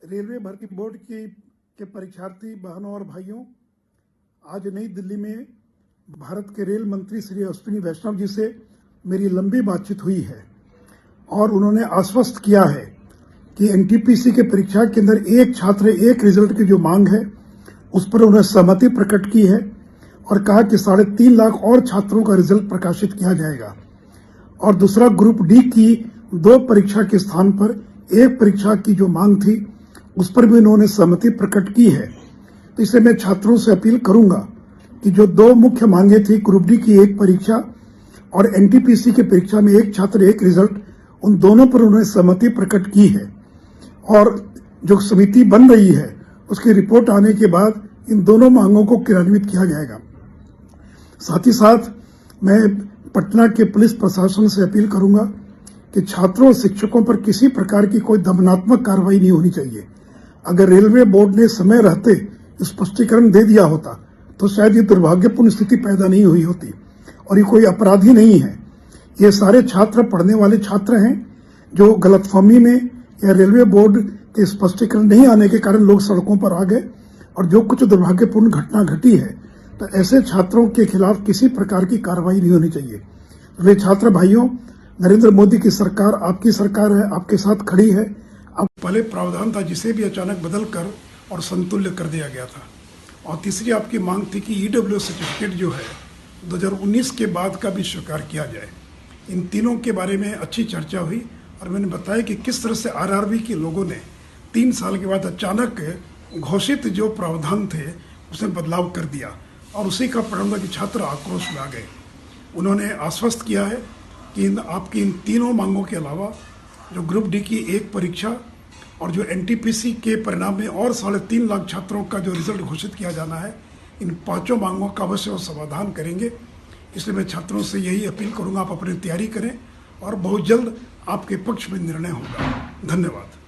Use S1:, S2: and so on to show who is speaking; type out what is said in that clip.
S1: Railway भर्ती board के परीक्षार्थी बहनों और भाइयों, आज नई दिल्ली में भारत के रेल मंत्री श्री अश्विनी वैष्णव जी से मेरी लंबी बातचीत हुई है और उन्होंने आश्वस्त किया है कि एनटीपीसी के परीक्षा के अंदर एक छात्र एक रिजल्ट की जो मांग है उस पर उन्होंने सहमति प्रकट की है और कहा कि 3.5 लाख और छात्रों का रिजल्ट प्रकाशित किया जाएगा। और दूसरा, ग्रुप डी की 2 परीक्षा के स्थान पर एक परीक्षा की जो मांग थी उस पर भी उन्होंने सहमति प्रकट की है। तो इसलिए मैं छात्रों से अपील करूंगा कि जो 2 मुख्य मांगे थी, ग्रुप डी की एक परीक्षा और एनटीपीसी की परीक्षा में एक छात्र एक रिजल्ट, उन दोनों पर उन्होंने सहमति प्रकट की है और जो समिति बन रही है उसकी रिपोर्ट आने के बाद इन दोनों मांगों को क्रियान्वित किया जाएगा। साथ ही साथ मैं पटना के पुलिस प्रशासन से अपील करूंगा कि छात्रों और शिक्षकों पर किसी प्रकार की कोई दमनात्मक कार्रवाई नहीं होनी चाहिए। अगर रेलवे बोर्ड ने समय रहते स्पष्टीकरण दे दिया होता तो शायद ये दुर्भाग्यपूर्ण स्थिति पैदा नहीं हुई होती। और ये कोई अपराधी नहीं है, ये सारे छात्र पढ़ने वाले छात्र हैं जो गलतफहमी में या रेलवे बोर्ड के स्पष्टीकरण नहीं आने के कारण लोग सड़कों पर आ गए और जो कुछ दुर्भाग्यपूर्ण घटना घटी है, तो ऐसे छात्रों के खिलाफ किसी प्रकार की कार्रवाई नहीं होनी चाहिए। वे छात्र भाइयों, नरेंद्र मोदी की सरकार आपकी सरकार है, आपके साथ खड़ी है। अब पहले प्रावधान था जिसे भी अचानक बदल कर और संतुल्य कर दिया गया था। और तीसरी आपकी मांग थी कि ईडब्ल्यू सर्टिफिकेट जो है 2019 के बाद का भी स्वीकार किया जाए। इन तीनों के बारे में अच्छी चर्चा हुई और मैंने बताया कि किस तरह से आरआरबी के लोगों ने 3 साल के बाद अचानक घोषित जो प्रावधान थे उसमें बदलाव कर दिया और उसी का परिणाम था कि छात्र आक्रोश में आ गए। उन्होंने आश्वस्त किया है कि आपकी इन तीनों मांगों के अलावा जो ग्रुप डी की एक परीक्षा और जो एनटीपीसी के परिणाम में और 3.5 लाख छात्रों का जो रिजल्ट घोषित किया जाना है, इन 5 मांगों का अवश्य समाधान करेंगे। इसलिए मैं छात्रों से यही अपील करूंगा, आप अपनी तैयारी करें और बहुत जल्द आपके पक्ष में निर्णय होगा। धन्यवाद।